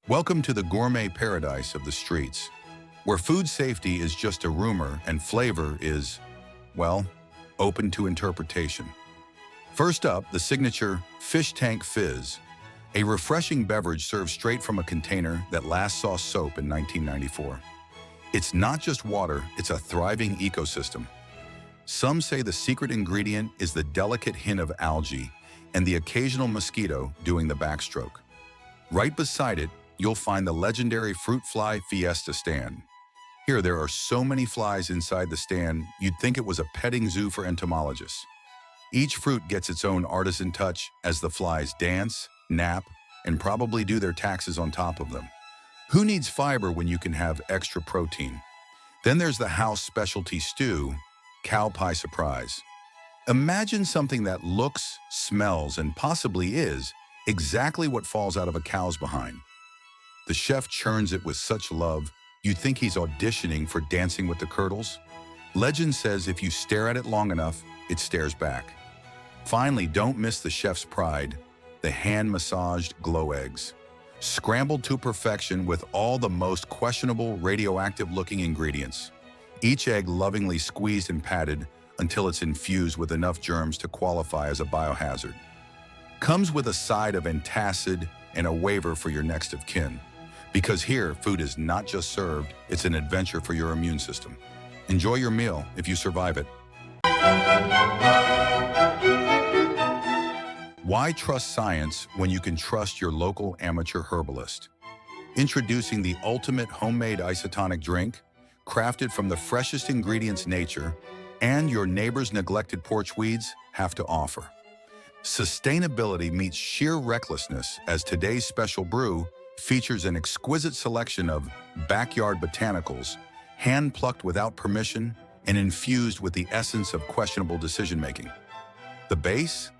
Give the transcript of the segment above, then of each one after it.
Welcome to the gourmet paradise of the streets, where food safety is just a rumor and flavor is, well, open to interpretation. First up, the signature Fish Tank Fizz, a refreshing beverage served straight from a container that last saw soap in 1994. It's not just water, it's a thriving ecosystem. Some say the secret ingredient is the delicate hint of algae and the occasional mosquito doing the backstroke. Right beside it, you'll find the legendary Fruit Fly Fiesta Stand. Here, there are so many flies inside the stand, you'd think it was a petting zoo for entomologists. Each fruit gets its own artisan touch as the flies dance, nap, and probably do their taxes on top of them. Who needs fiber when you can have extra protein? Then there's the house specialty stew, cow pie surprise. Imagine something that looks, smells, and possibly is exactly what falls out of a cow's behind. The chef churns it with such love, you'd think he's auditioning for Dancing with the Curdles. Legend says if you stare at it long enough, it stares back. Finally, don't miss the chef's pride, the hand-massaged glow eggs. Scrambled to perfection with all the most questionable radioactive-looking ingredients. Each egg lovingly squeezed and patted until it's infused with enough germs to qualify as a biohazard. Comes with a side of antacid and a waiver for your next of kin. Because here, food is not just served, it's an adventure for your immune system. Enjoy your meal if you survive it. Why trust science when you can trust your local amateur herbalist? Introducing the ultimate homemade isotonic drink, crafted from the freshest ingredients nature and your neighbor's neglected porch weeds have to offer. Sustainability meets sheer recklessness as today's special brew features an exquisite selection of backyard botanicals, hand-plucked without permission and infused with the essence of questionable decision-making. The base?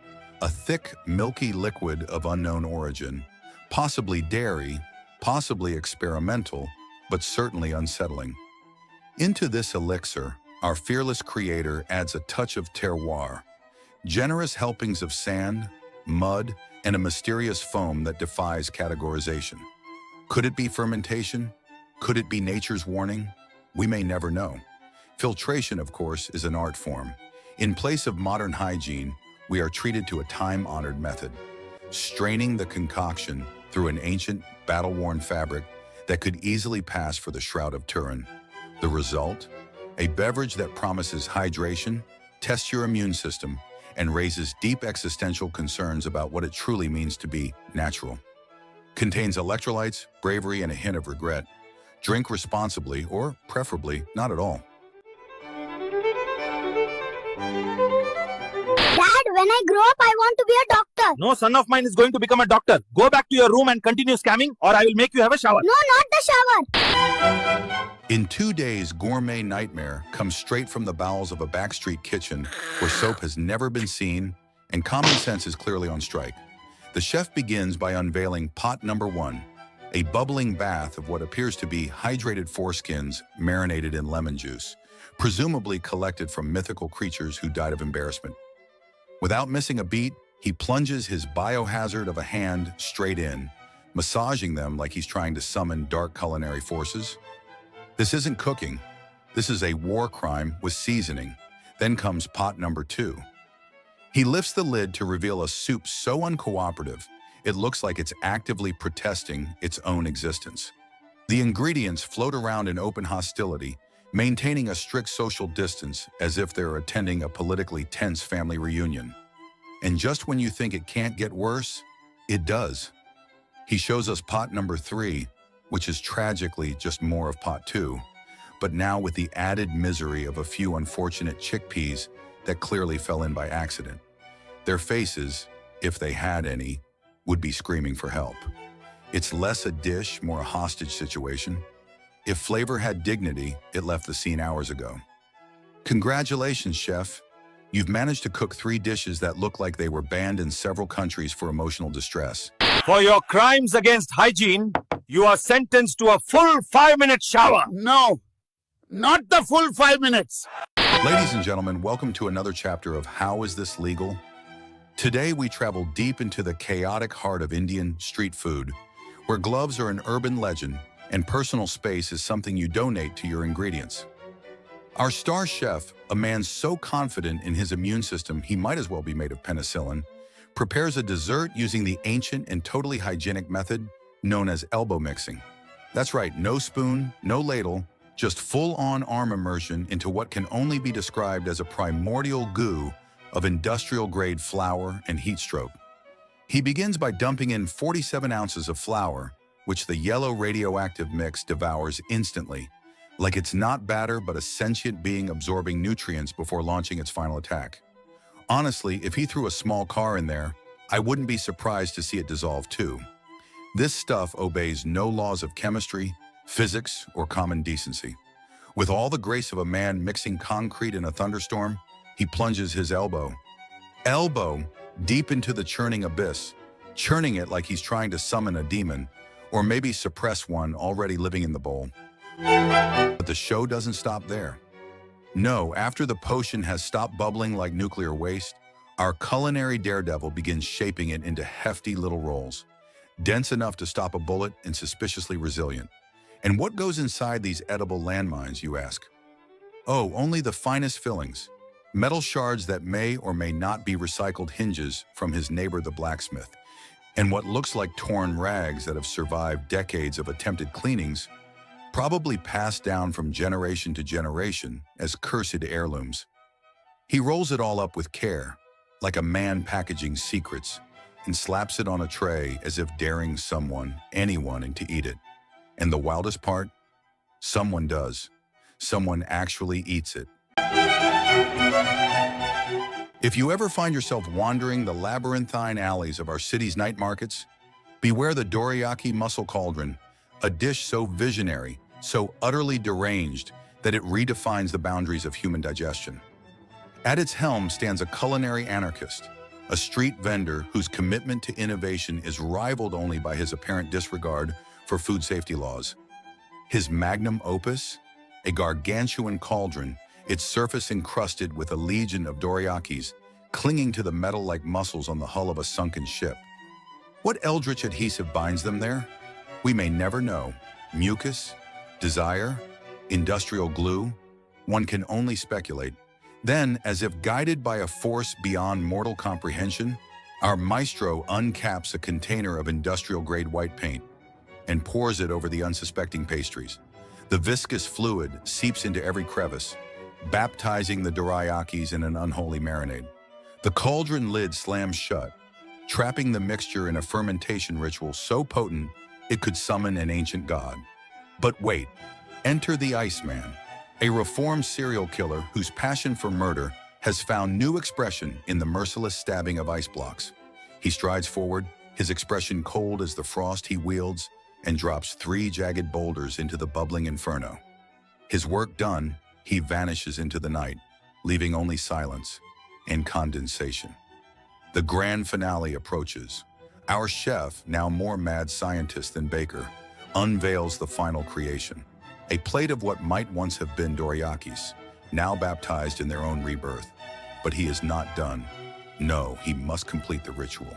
A thick, milky liquid of unknown origin, possibly dairy, possibly experimental, but certainly unsettling. Into this elixir, our fearless creator adds a touch of terroir, generous helpings of sand, mud, and a mysterious foam that defies categorization. Could it be fermentation? Could it be nature's warning? We may never know. Filtration, of course, is an art form. In place of modern hygiene, we are treated to a time-honored method, straining the concoction through an ancient, battle-worn fabric that could easily pass for the Shroud of Turin. The result? A beverage that promises hydration, tests your immune system, and raises deep existential concerns about what it truly means to be natural. Contains electrolytes, bravery, and a hint of regret. Drink responsibly, or preferably not at all. Dad, when I grow up, I want to be a doctor. No son of mine is going to become a doctor. Go back to your room and continue scamming, or I will make you have a shower. No, not the shower. In 2 days, gourmet nightmare comes straight from the bowels of a backstreet kitchen where soap has never been seen and common sense is clearly on strike. The chef begins by unveiling pot number 1, a bubbling bath of what appears to be hydrated foreskins marinated in lemon juice, presumably collected from mythical creatures who died of embarrassment. Without missing a beat, he plunges his biohazard of a hand straight in, massaging them like he's trying to summon dark culinary forces. This isn't cooking. This is a war crime with seasoning. Then comes pot number 2. He lifts the lid to reveal a soup so uncooperative, it looks like it's actively protesting its own existence. The ingredients float around in open hostility, maintaining a strict social distance as if they're attending a politically tense family reunion. And just when you think it can't get worse, it does. He shows us pot number 3, which is tragically just more of pot 2, but now with the added misery of a few unfortunate chickpeas that clearly fell in by accident. Their faces, if they had any, would be screaming for help. It's less a dish, more a hostage situation. If flavor had dignity, it left the scene hours ago. Congratulations, chef. You've managed to cook 3 dishes that look like they were banned in several countries for emotional distress. For your crimes against hygiene, you are sentenced to a full 5-minute shower. No, not the full 5 minutes. Ladies and gentlemen, welcome to another chapter of How Is This Legal? Today we travel deep into the chaotic heart of Indian street food, where gloves are an urban legend and personal space is something you donate to your ingredients. Our star chef, a man so confident in his immune system he might as well be made of penicillin, prepares a dessert using the ancient and totally hygienic method known as elbow mixing. That's right, no spoon, no ladle, just full-on arm immersion into what can only be described as a primordial goo of industrial-grade flour and heat stroke. He begins by dumping in 47 ounces of flour, which the yellow radioactive mix devours instantly, like it's not batter but a sentient being absorbing nutrients before launching its final attack. Honestly, if he threw a small car in there, I wouldn't be surprised to see it dissolve too. This stuff obeys no laws of chemistry, physics, or common decency. With all the grace of a man mixing concrete in a thunderstorm, he plunges his elbow deep into the churning abyss, churning it like he's trying to summon a demon, or maybe suppress one already living in the bowl. But the show doesn't stop there. No, after the potion has stopped bubbling like nuclear waste, our culinary daredevil begins shaping it into hefty little rolls, dense enough to stop a bullet and suspiciously resilient. And what goes inside these edible landmines, you ask? Oh, only the finest fillings. Metal shards that may or may not be recycled hinges from his neighbor the blacksmith, and what looks like torn rags that have survived decades of attempted cleanings, probably passed down from generation to generation as cursed heirlooms. He rolls it all up with care, like a man packaging secrets, and slaps it on a tray as if daring anyone, to eat it. And the wildest part? Someone does. Someone actually eats it. If you ever find yourself wandering the labyrinthine alleys of our city's night markets, beware the Durayaki mussel cauldron, a dish so visionary, so utterly deranged that it redefines the boundaries of human digestion. At its helm stands a culinary anarchist, a street vendor whose commitment to innovation is rivaled only by his apparent disregard for food safety laws. His magnum opus? A gargantuan cauldron, its surface encrusted with a legion of dorayakis, clinging to the metal like muscles on the hull of a sunken ship. What eldritch adhesive binds them there? We may never know. Mucus? Desire? Industrial glue? One can only speculate. Then, as if guided by a force beyond mortal comprehension, our maestro uncaps a container of industrial-grade white paint and pours it over the unsuspecting pastries. The viscous fluid seeps into every crevice, baptizing the Durayakis in an unholy marinade. The cauldron lid slams shut, trapping the mixture in a fermentation ritual so potent it could summon an ancient god. But wait, enter the Iceman, a reformed serial killer whose passion for murder has found new expression in the merciless stabbing of ice blocks. He strides forward, his expression cold as the frost he wields, and drops 3 jagged boulders into the bubbling inferno. His work done, he vanishes into the night, leaving only silence and condensation. The grand finale approaches. Our chef, now more mad scientist than baker, unveils the final creation. A plate of what might once have been dorayakis, now baptized in their own rebirth. But he is not done. No, he must complete the ritual.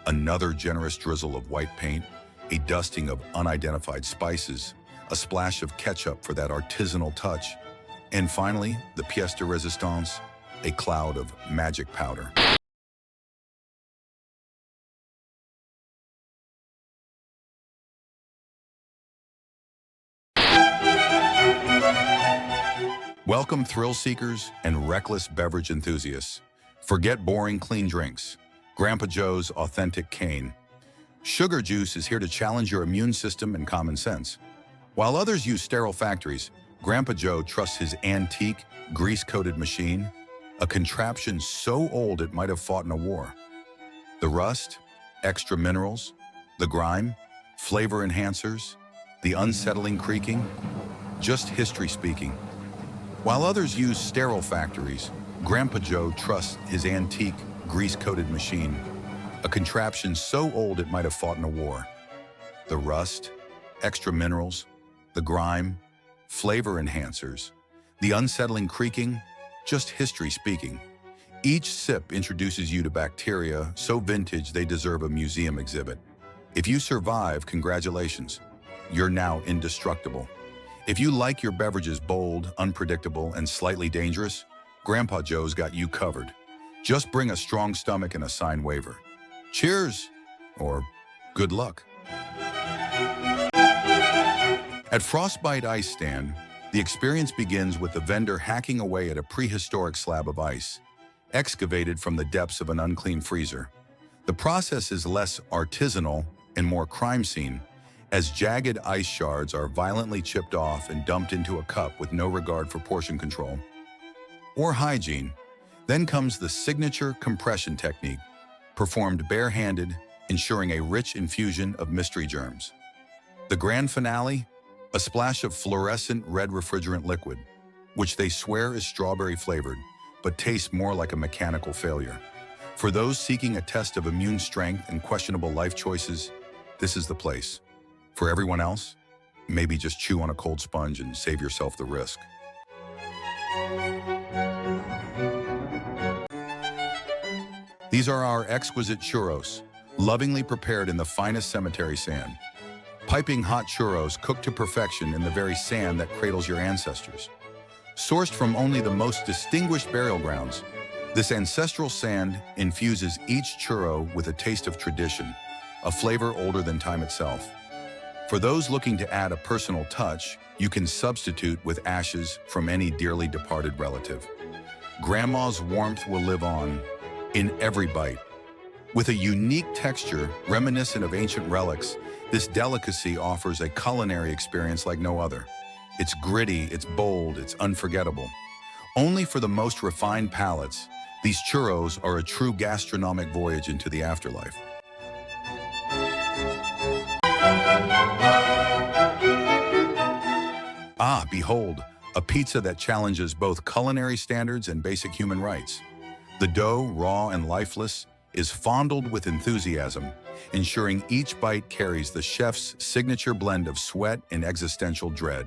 Another generous drizzle of white paint, a dusting of unidentified spices, a splash of ketchup for that artisanal touch, and finally, the pièce de résistance, a cloud of magic powder. Welcome thrill seekers and reckless beverage enthusiasts. Forget boring clean drinks. Grandpa Joe's authentic cane. Sugar juice is here to challenge your immune system and common sense. While others use sterile factories, Grandpa Joe trusts his antique, grease-coated machine, a contraption so old it might have fought in a war. The rust, extra minerals, the grime, flavor enhancers, the unsettling creaking, just history speaking. While others use sterile factories, Grandpa Joe trusts his antique, grease-coated machine, a contraption so old it might have fought in a war. The rust, extra minerals, the grime, flavor enhancers, the unsettling creaking, just history speaking. Each sip introduces you to bacteria so vintage they deserve a museum exhibit. If you survive, congratulations. You're now indestructible. If you like your beverages bold, unpredictable, and slightly dangerous, Grandpa Joe's got you covered. Just bring a strong stomach and a signed waiver. Cheers, or good luck. At Frostbite Ice Stand, the experience begins with the vendor hacking away at a prehistoric slab of ice, excavated from the depths of an unclean freezer. The process is less artisanal and more crime scene, as jagged ice shards are violently chipped off and dumped into a cup with no regard for portion control or hygiene. Then comes the signature compression technique, performed barehanded, ensuring a rich infusion of mystery germs. The grand finale, a splash of fluorescent red refrigerant liquid, which they swear is strawberry flavored, but tastes more like a mechanical failure. For those seeking a test of immune strength and questionable life choices, this is the place. For everyone else, maybe just chew on a cold sponge and save yourself the risk. These are our exquisite churros, lovingly prepared in the finest cemetery sand. Piping hot churros cooked to perfection in the very sand that cradles your ancestors. Sourced from only the most distinguished burial grounds, this ancestral sand infuses each churro with a taste of tradition, a flavor older than time itself. For those looking to add a personal touch, you can substitute with ashes from any dearly departed relative. Grandma's warmth will live on in every bite. With a unique texture reminiscent of ancient relics, this delicacy offers a culinary experience like no other. It's gritty, it's bold, it's unforgettable. Only for the most refined palates, these churros are a true gastronomic voyage into the afterlife. Ah, behold, a pizza that challenges both culinary standards and basic human rights. The dough, raw and lifeless, is fondled with enthusiasm, ensuring each bite carries the chef's signature blend of sweat and existential dread.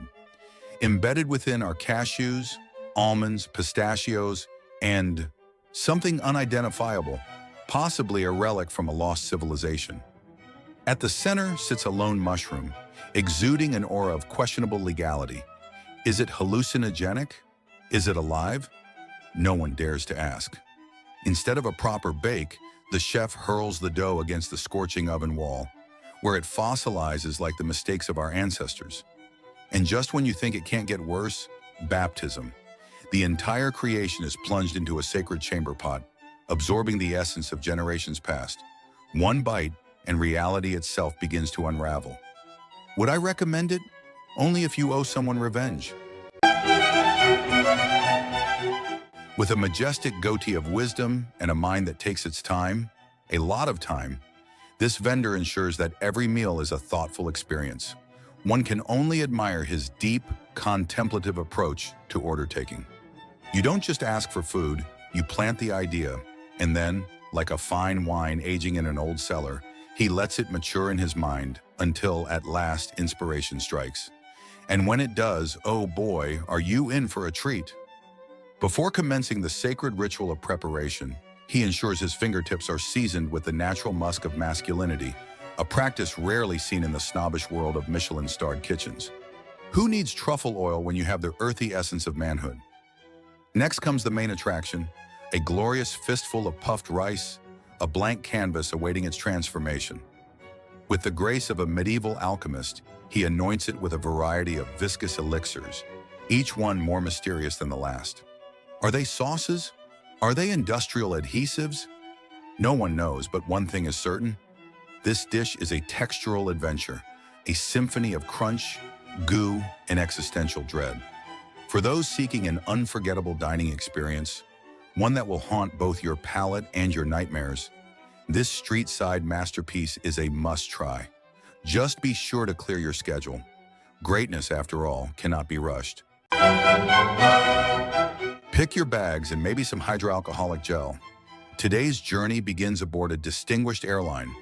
Embedded within are cashews, almonds, pistachios, and something unidentifiable, possibly a relic from a lost civilization. At the center sits a lone mushroom, exuding an aura of questionable legality. Is it hallucinogenic? Is it alive? No one dares to ask. Instead of a proper bake, the chef hurls the dough against the scorching oven wall, where it fossilizes like the mistakes of our ancestors. And just when you think it can't get worse, baptism. The entire creation is plunged into a sacred chamber pot, absorbing the essence of generations past. One bite, and reality itself begins to unravel. Would I recommend it? Only if you owe someone revenge. With a majestic goatee of wisdom and a mind that takes its time, a lot of time, this vendor ensures that every meal is a thoughtful experience. One can only admire his deep, contemplative approach to order taking. You don't just ask for food, you plant the idea, and then, like a fine wine aging in an old cellar, he lets it mature in his mind until, at last, inspiration strikes. And when it does, oh boy, are you in for a treat. Before commencing the sacred ritual of preparation, he ensures his fingertips are seasoned with the natural musk of masculinity, a practice rarely seen in the snobbish world of Michelin-starred kitchens. Who needs truffle oil when you have the earthy essence of manhood? Next comes the main attraction, a glorious fistful of puffed rice, a blank canvas awaiting its transformation. With the grace of a medieval alchemist, he anoints it with a variety of viscous elixirs, each one more mysterious than the last. Are they sauces? Are they industrial adhesives? No one knows, but one thing is certain. This dish is a textural adventure, a symphony of crunch, goo, and existential dread. For those seeking an unforgettable dining experience, one that will haunt both your palate and your nightmares, this street-side masterpiece is a must-try. Just be sure to clear your schedule. Greatness, after all, cannot be rushed. Pick your bags and maybe some hydroalcoholic gel. Today's journey begins aboard a distinguished airline,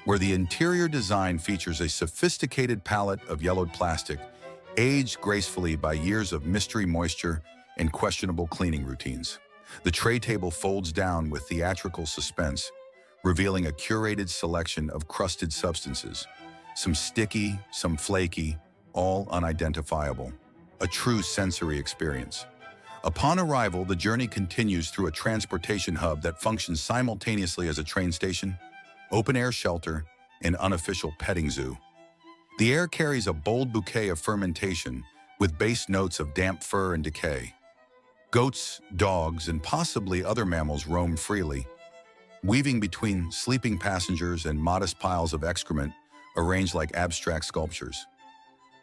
where the interior design features a sophisticated palette of yellowed plastic, aged gracefully by years of mystery moisture and questionable cleaning routines. The tray table folds down with theatrical suspense, revealing a curated selection of crusted substances, some sticky, some flaky, all unidentifiable. A true sensory experience. Upon arrival, the journey continues through a transportation hub that functions simultaneously as a train station, open-air shelter, and unofficial petting zoo. The air carries a bold bouquet of fermentation with base notes of damp fur and decay. Goats, dogs, and possibly other mammals roam freely, weaving between sleeping passengers and modest piles of excrement arranged like abstract sculptures.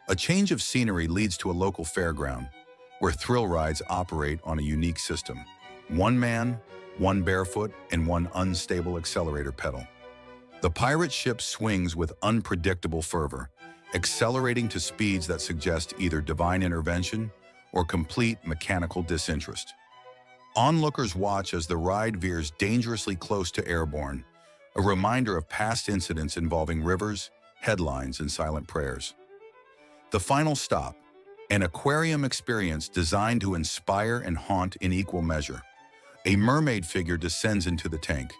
A change of scenery leads to a local fairground, where thrill rides operate on a unique system. One man, one barefoot, and one unstable accelerator pedal. The pirate ship swings with unpredictable fervor, accelerating to speeds that suggest either divine intervention or complete mechanical disinterest. Onlookers watch as the ride veers dangerously close to airborne, a reminder of past incidents involving rivers, headlines, and silent prayers. The final stop, an aquarium experience designed to inspire and haunt in equal measure. A mermaid figure descends into the tank,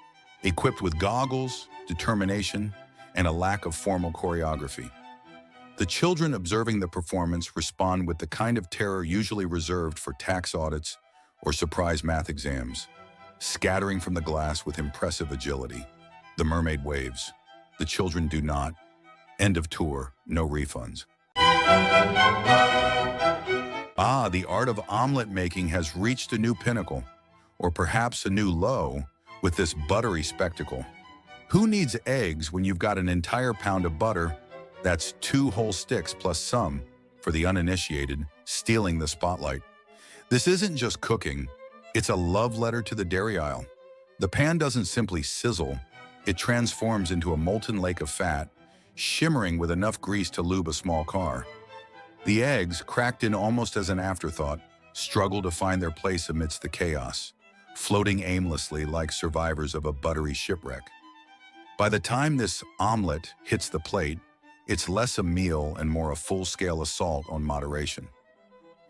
equipped with goggles, determination, and a lack of formal choreography. The children observing the performance respond with the kind of terror usually reserved for tax audits or surprise math exams, scattering from the glass with impressive agility. The mermaid waves. The children do not. End of tour, no refunds. The art of omelet making has reached a new pinnacle, or perhaps a new low, with this buttery spectacle. Who needs eggs when you've got an entire pound of butter? That's 2 whole sticks plus some, for the uninitiated, stealing the spotlight. This isn't just cooking, it's a love letter to the dairy aisle. The pan doesn't simply sizzle, it transforms into a molten lake of fat, shimmering with enough grease to lube a small car. The eggs, cracked in almost as an afterthought, struggle to find their place amidst the chaos, floating aimlessly like survivors of a buttery shipwreck. By the time this omelet hits the plate, it's less a meal and more a full-scale assault on moderation.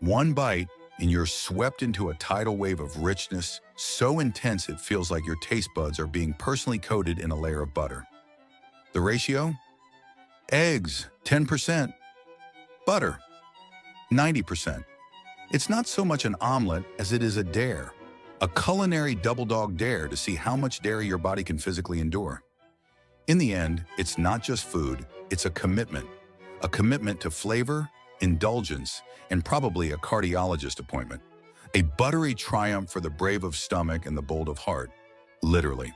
One bite, and you're swept into a tidal wave of richness so intense it feels like your taste buds are being personally coated in a layer of butter. The ratio? Eggs, 10%. Butter, 90%. It's not so much an omelet as it is a dare, a culinary double dog dare to see how much dairy your body can physically endure. In the end, it's not just food, it's a commitment to flavor, indulgence, and probably a cardiologist appointment. A buttery triumph for the brave of stomach and the bold of heart, literally.